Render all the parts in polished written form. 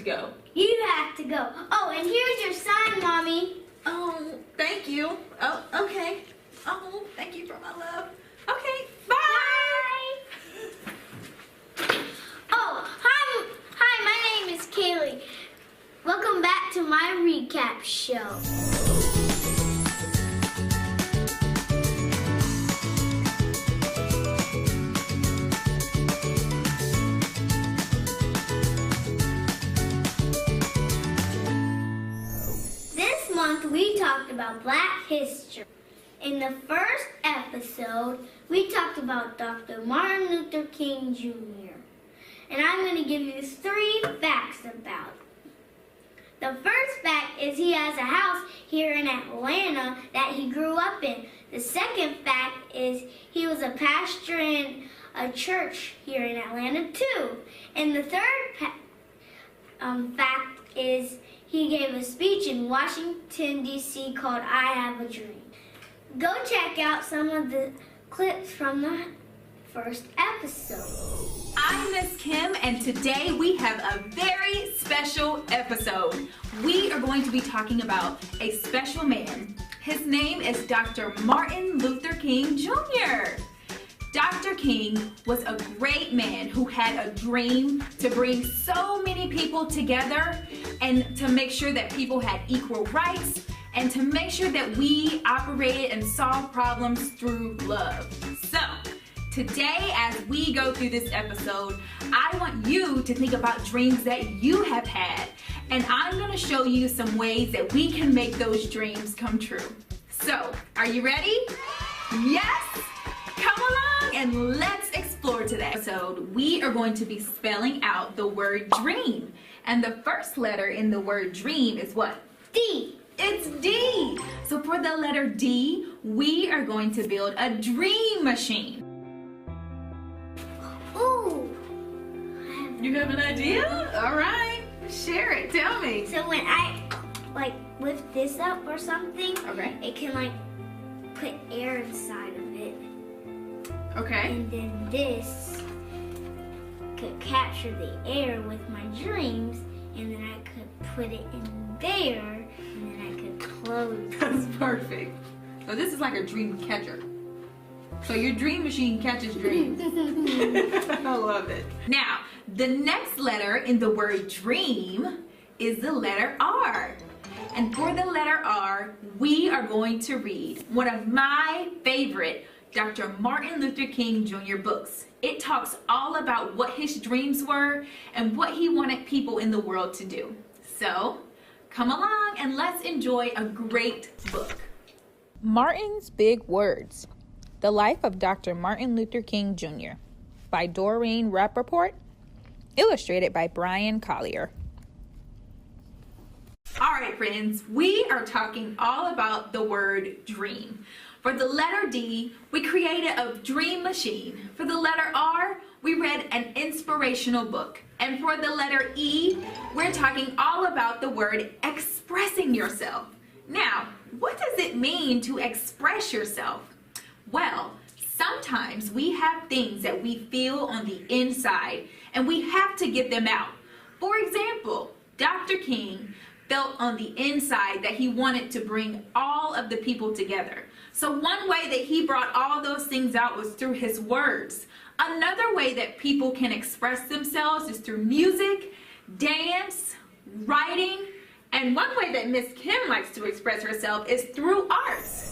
go. You have to go. Oh, and here's your sign, Mommy. Oh, thank you. Oh, okay. Oh, thank you for my love. Okay, bye. Oh, hi, my name is Kaylee. Welcome back to my recap show. This month we talked about Black history. In the first episode, we talked about Dr. Martin Luther King Jr. And I'm going to give you 3 facts about him. The first fact is he has a house here in Atlanta that he grew up in. The second fact is he was a pastor in a church here in Atlanta too. And the third fact is he gave a speech in Washington, D.C. called I Have a Dream. Go check out some of the clips from the first episode. I'm Miss Kim, and today we have a very special episode. We are going to be talking about a special man. His name is Dr. Martin Luther King Jr. Dr. King was a great man who had a dream to bring so many people together and to make sure that people had equal rights and to make sure that we operated and solved problems through love. So, today, as we go through this episode, I want you to think about dreams that you have had, and I'm going to show you some ways that we can make those dreams come true. So, are you ready? Yes? Come along and let's explore today. So, we are going to be spelling out the word dream, and the first letter in the word dream is what? D. It's D. So, for the letter D, we are going to build a dream machine. Ooh. You have an idea? All right. Share it. Tell me. So when I lift this up or something, Okay. it can put air inside of it. Okay. And then this could capture the air with my dreams, and then I could put it in there, and then I could close it. That's perfect. So this is like a dream catcher. So your dream machine catches dreams. I love it. Now, the next letter in the word dream is the letter R. And for the letter R, we are going to read one of my favorite Dr. Martin Luther King Jr. books. It talks all about what his dreams were and what he wanted people in the world to do. So, come along and let's enjoy a great book. Martin's Big Words. The Life of Dr. Martin Luther King Jr. by Doreen Rappaport, illustrated by Brian Collier. All right, friends, we are talking all about the word dream. For the letter D, we created a dream machine. For the letter R, we read an inspirational book. And for the letter E, we're talking all about the word expressing yourself. Now, what does it mean to express yourself? Well, sometimes we have things that we feel on the inside and we have to get them out. For example, Dr. King felt on the inside that he wanted to bring all of the people together. So one way that he brought all those things out was through his words. Another way that people can express themselves is through music, dance, writing, and one way that Miss Kim likes to express herself is through arts.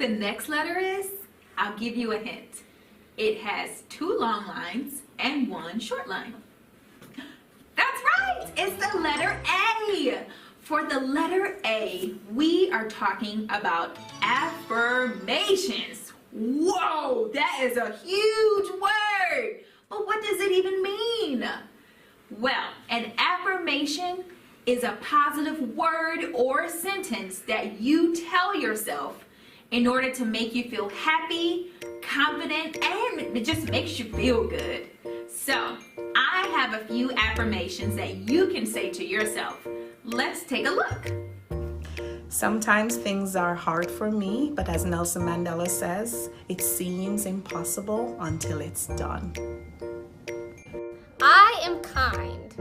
the next letter is? I'll give you a hint. It has 2 long lines and 1 short line. That's right! It's the letter A. For the letter A, we are talking about affirmations. Whoa, that is a huge word. But what does it even mean? Well, an affirmation is a positive word or sentence that you tell yourself in order to make you feel happy, confident, and it just makes you feel good. So, I have a few affirmations that you can say to yourself. Let's take a look. Sometimes things are hard for me, but as Nelson Mandela says, it seems impossible until it's done. I am kind.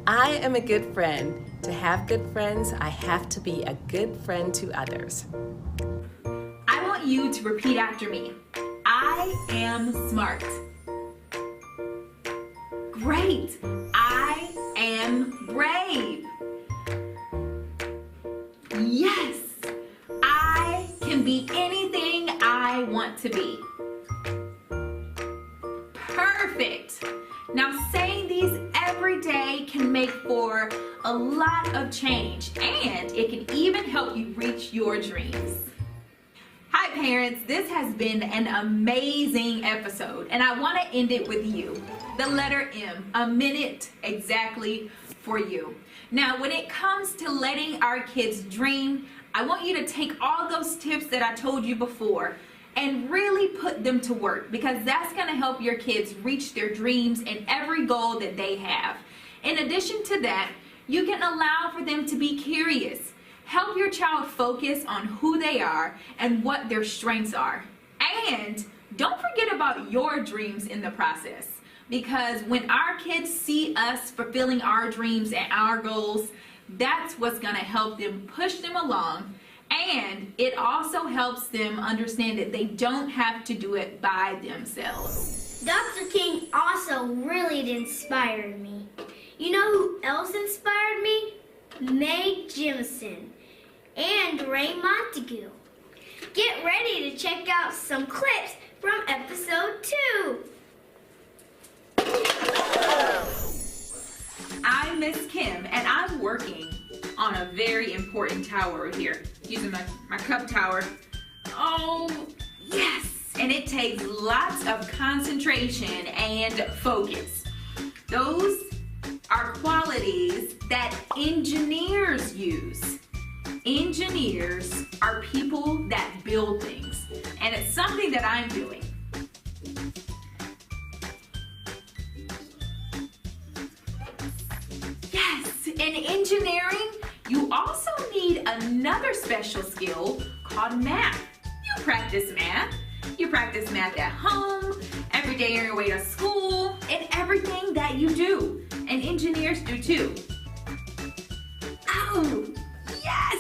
I am a good friend. To have good friends, I have to be a good friend to others. I want you to repeat after me. I am smart. Great. I am brave. Yes. I can be anything I want to be. Perfect. Now saying these every day can make for a lot of change, and it can even help you reach your dreams. Hi parents, this has been an amazing episode, and I want to end it with you. The letter M, a minute exactly for you. Now when it comes to letting our kids dream, I want you to take all those tips that I told you before and really put them to work, because that's going to help your kids reach their dreams and every goal that they have. In addition to that, you can allow for them to be curious. Help your child focus on who they are and what their strengths are. And don't forget about your dreams in the process, because when our kids see us fulfilling our dreams and our goals, that's what's going to help them push them along. And it also helps them understand that they don't have to do it by themselves. Dr. King also really inspired me. You know who else inspired me? Mae Jemison and Ray Montague. Get ready to check out some clips from episode 2. I'm Miss Kim, and I'm working on a very important tower here. Using my cup tower. Oh, yes! And it takes lots of concentration and focus. Those are qualities that engineers use. Engineers are people that build things, and it's something that I'm doing. Yes, in engineering, you also need another special skill called math. You practice math. You practice math at home, every day on your way to school, and everything that you do. And engineers do too. Oh, yes!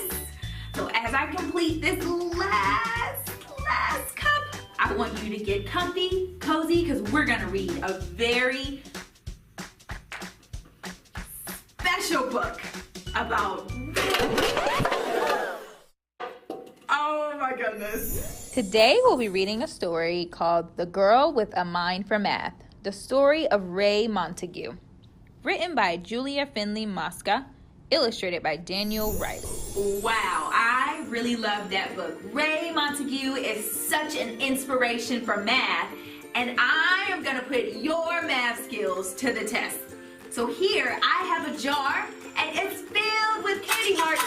So as I complete this last cup, I want you to get comfy, cozy, because we're gonna read a very special book about... Oh my goodness. Today we'll be reading a story called The Girl with a Mind for Math, the story of Ray Montague. Written by Julia Finley Mosca, illustrated by Daniel Riley. Wow, I really love that book. Ray Montague is such an inspiration for math, and I am gonna put your math skills to the test. So here I have a jar, and it's filled with candy hearts.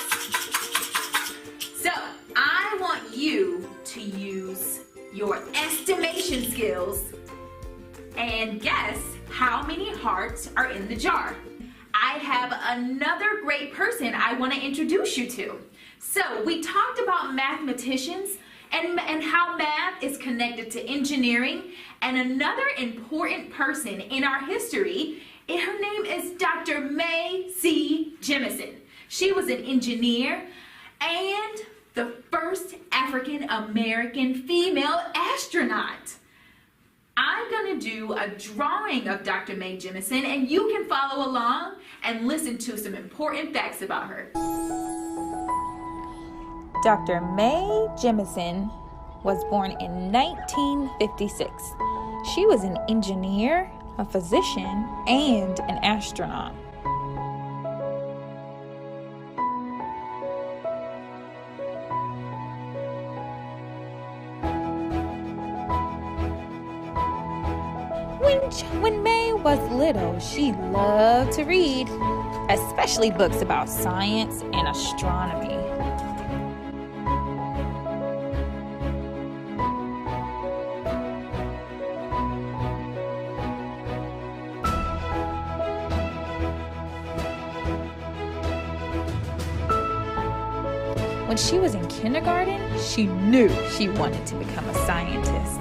So I want you to use your estimation skills and guess how many hearts are in the jar. I have another great person I want to introduce you to. So we talked about mathematicians and how math is connected to engineering, and another important person in our history, her name is Dr. Mae C. Jemison. She was an engineer and the first African-American female astronaut. I'm going to do a drawing of Dr. Mae Jemison, and you can follow along and listen to some important facts about her. Dr. Mae Jemison was born in 1956. She was an engineer, a physician, and an astronaut. When Mae was little, she loved to read, especially books about science and astronomy. When she was in kindergarten, she knew she wanted to become a scientist.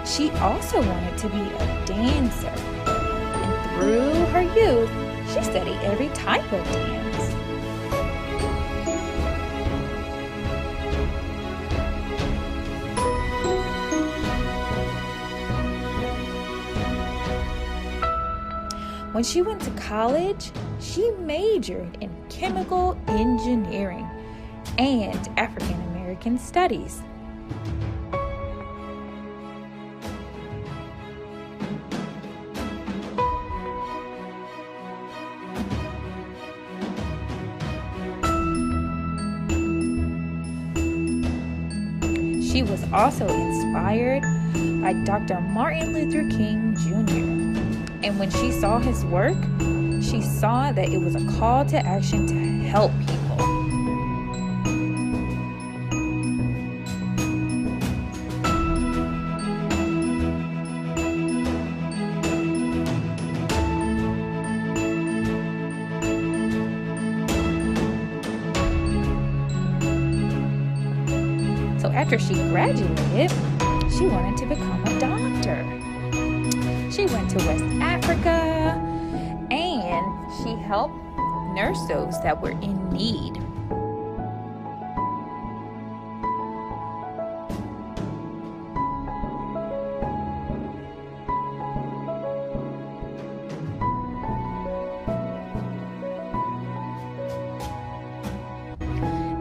She also wanted to be a dancer, and through her youth, she studied every type of dance. When she went to college, she majored in chemical engineering and African American studies. She was also inspired by Dr. Martin Luther King Jr. And when she saw his work, she saw that it was a call to action to help people. So after she graduated, she wanted to become a doctor. She went to West Africa and she helped nurse those that were in need.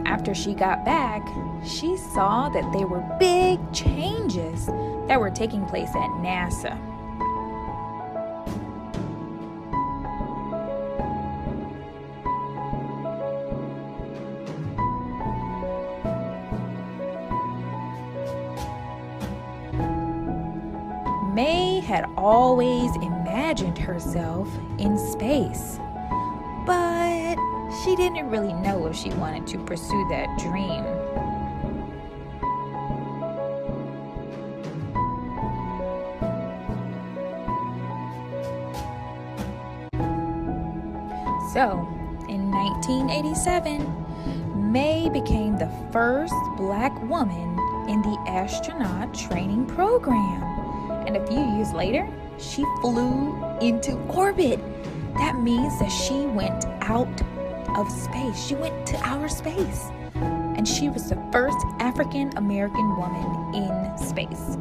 After she got back, she saw that there were big changes that were taking place at NASA. Mae had always imagined herself in space, but she didn't really know if she wanted to pursue that dream. So, in 1987, Mae became the first Black woman in the astronaut training program. And a few years later, she flew into orbit. That means that she went out of space. She went to outer space. And she was the first African American woman in space.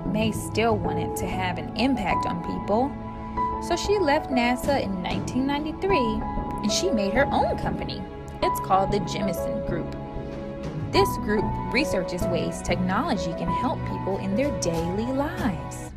Mae still wanted to have an impact on people, so she left NASA in 1993 and she made her own company. It's called the Jemison Group. This group researches ways technology can help people in their daily lives.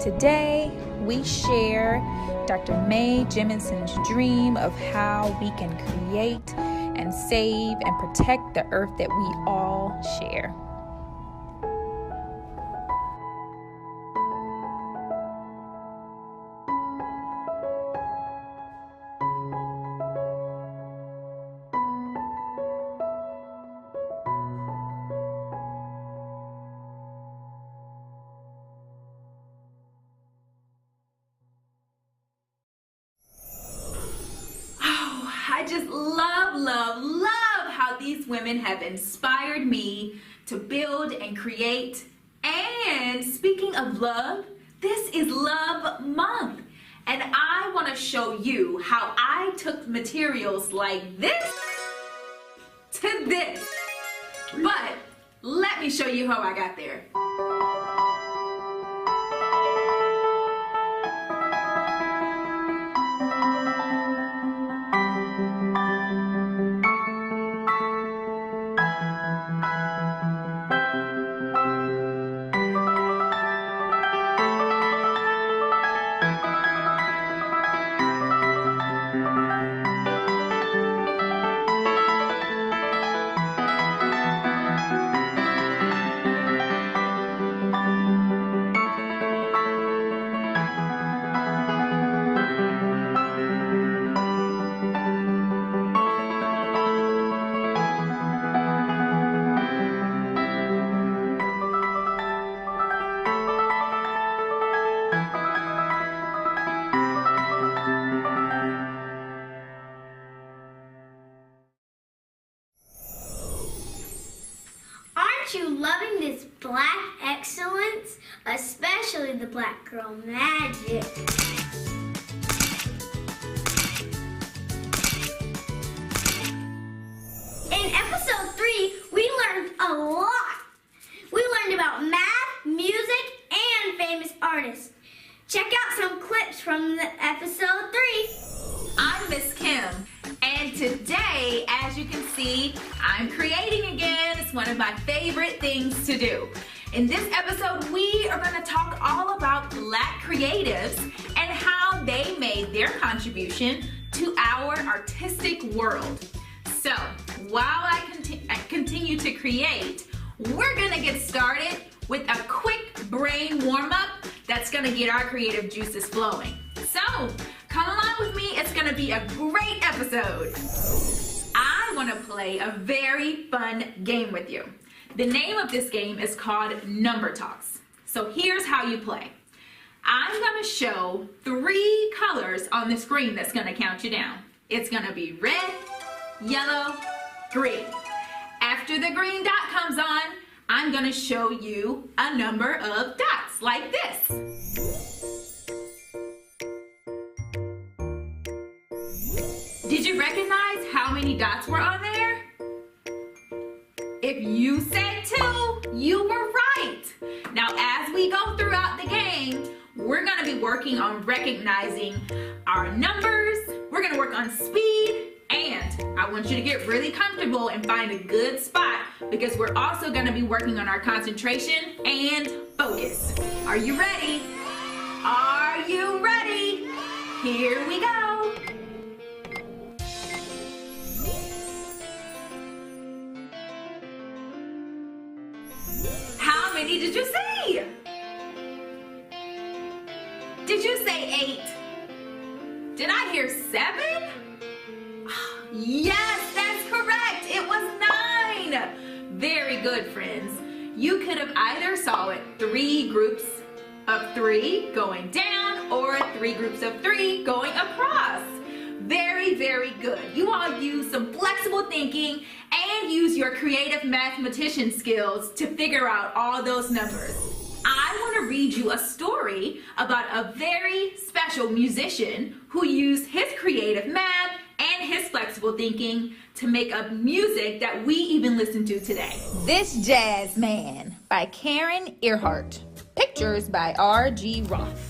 Today, we share Dr. Mae Jemison's dream of how we can create and save and protect the earth that we all share. these women have inspired me to build and create. And speaking of love, this is Love Month. And I want to show you how I took materials like this to this. But let me show you how I got there. Aren't you loving this black excellence? Especially the black girl magic. In episode 3, we learned a lot. We learned about math, music, and famous artists. Check out some clips from the episode 3. I'm Miss Kim, and today, as you can see, I'm creating again. It's one of my favorite things to do. In this episode, we are going to talk all about Black creatives and how they made their contribution to our artistic world. So, while I continue to create, we're going to get started with a quick brain warm-up that's going to get our creative juices flowing. So, come along with me. It's going to be a great episode. I want to play a very fun game with you. The name of this game is called Number Talks. So here's how you play. I'm going to show 3 colors on the screen that's going to count you down. It's going to be red, yellow, green. After the green dot comes on, I'm going to show you a number of dots like this. Did you recognize how many dots were on there? If you said 2, you were right. Now, as we go throughout the game, we're going to be working on recognizing our numbers. We're going to work on speed, and I want you to get really comfortable and find a good spot because we're also going to be working on our concentration and focus. Are you ready? Are you ready? Here we go. How many did you say? Did you say 8? Did I hear 7? Yes, that's correct. It was 9. Very good, friends. You could have either saw it 3 groups of 3 going down or 3 groups of 3 going across. Very, very good. You all use some flexible thinking and use your creative mathematician skills to figure out all those numbers. I want to read you a story about a very special musician who used his creative math and his flexible thinking to make up music that we even listen to today. This Jazz Man by Karen Earhart. Pictures by R.G. Roth.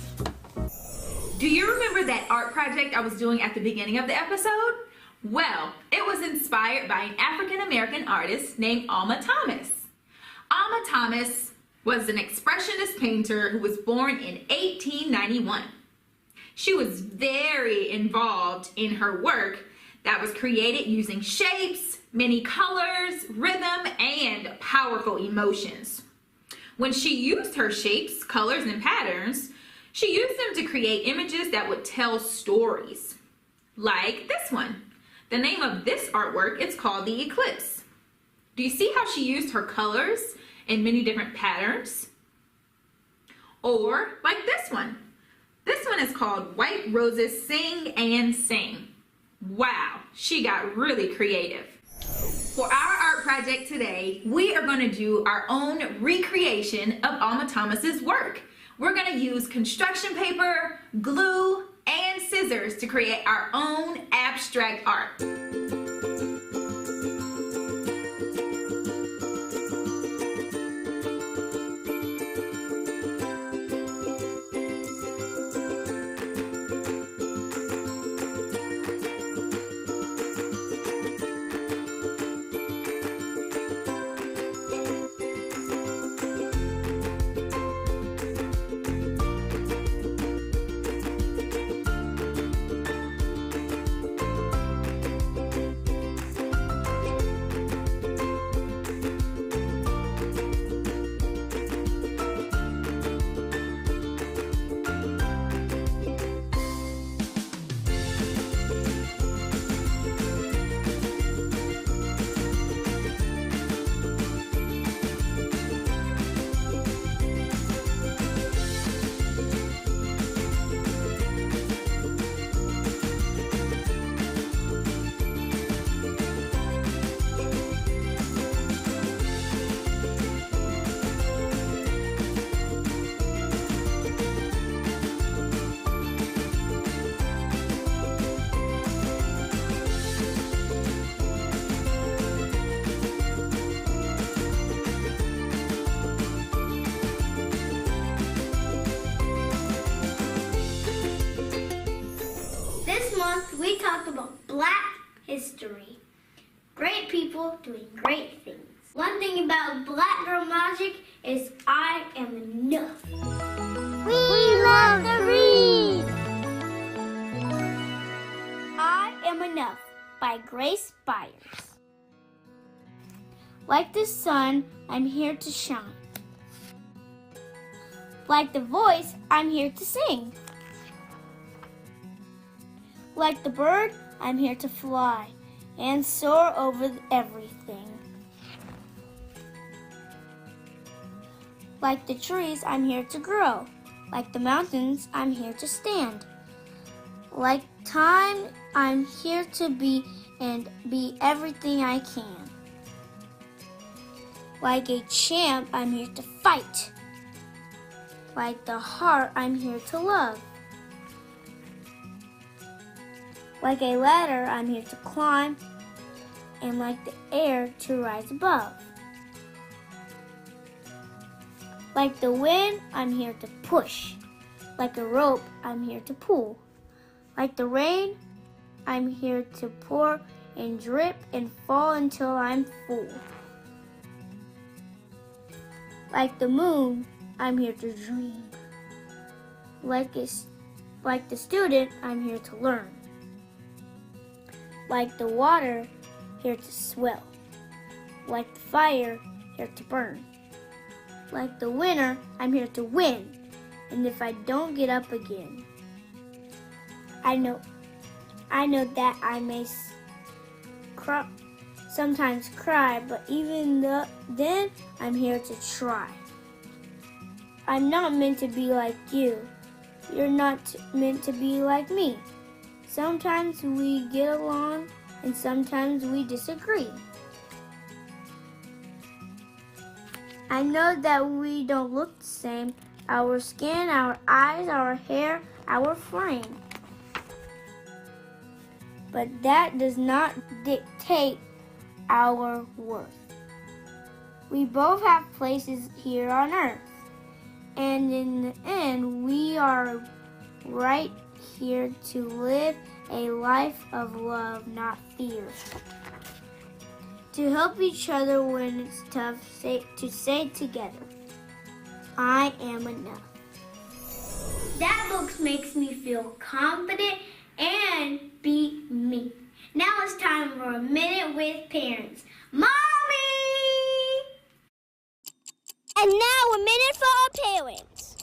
Do you remember that art project I was doing at the beginning of the episode? Well, it was inspired by an African-American artist named Alma Thomas. Alma Thomas was an expressionist painter who was born in 1891. She was very involved in her work that was created using shapes, many colors, rhythm, and powerful emotions. When she used her shapes, colors, and patterns, she used them to create images that would tell stories, like this one. The name of this artwork is called The Eclipse. Do you see how she used her colors in many different patterns? Or like this one. This one is called White Roses Sing and Sing. Wow, she got really creative. For our project today, we are going to do our own recreation of Alma Thomas's work. We're going to use construction paper, glue, and scissors to create our own abstract art. We talked about Black history. Great people doing great things. One thing about Black Girl Magic is I am enough. We love to read. I Am Enough by Grace Byers. Like the sun, I'm here to shine. Like the voice, I'm here to sing. Like the bird, I'm here to fly and soar over everything. Like the trees, I'm here to grow. Like the mountains, I'm here to stand. Like time, I'm here to be and be everything I can. Like a champ, I'm here to fight. Like the heart, I'm here to love. Like a ladder, I'm here to climb, and like the air, to rise above. Like the wind, I'm here to push. Like a rope, I'm here to pull. Like the rain, I'm here to pour and drip and fall until I'm full. Like the moon, I'm here to dream. Like the student, I'm here to learn. Like the water, here to swell. Like the fire, here to burn. Like the winner, I'm here to win. And if I don't get up again, I know that I may sometimes cry, but even then, I'm here to try. I'm not meant to be like you. You're not meant to be like me. Sometimes we get along, and sometimes we disagree. I know that we don't look the same. Our skin, our eyes, our hair, our frame. But that does not dictate our worth. We both have places here on earth. And in the end, we are right here to live a life of love, not fear. To help each other when it's tough, to say together, I am enough. That book makes me feel confident and be me. Now it's time for a minute with parents. Mommy! And now a minute for our parents.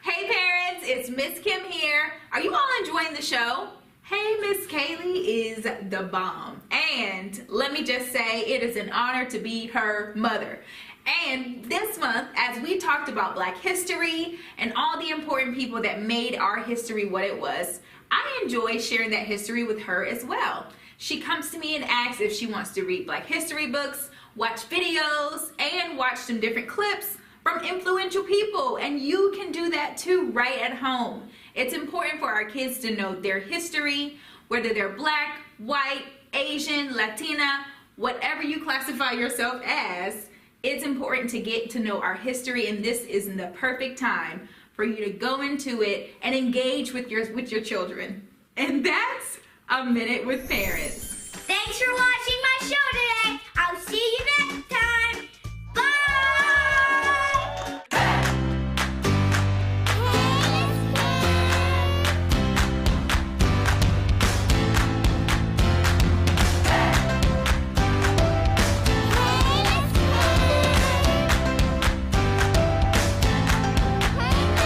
Hey parents, it's Miss Kim here. Are you all enjoying the show? Hey, Miss Kaylee is the bomb. And let me just say, it is an honor to be her mother. And this month, as we talked about Black history and all the important people that made our history what it was, I enjoy sharing that history with her as well. She comes to me and asks if she wants to read Black history books watch videos, and watch some different clips from influential people. And you can do that too right at home. It's important for our kids to know their history, whether they're Black, white, Asian, Latina, whatever you classify yourself as. It's important to get to know our history, and this is the perfect time for you to go into it and engage with your children. And that's A Minute with Parents. Thanks for watching my show today.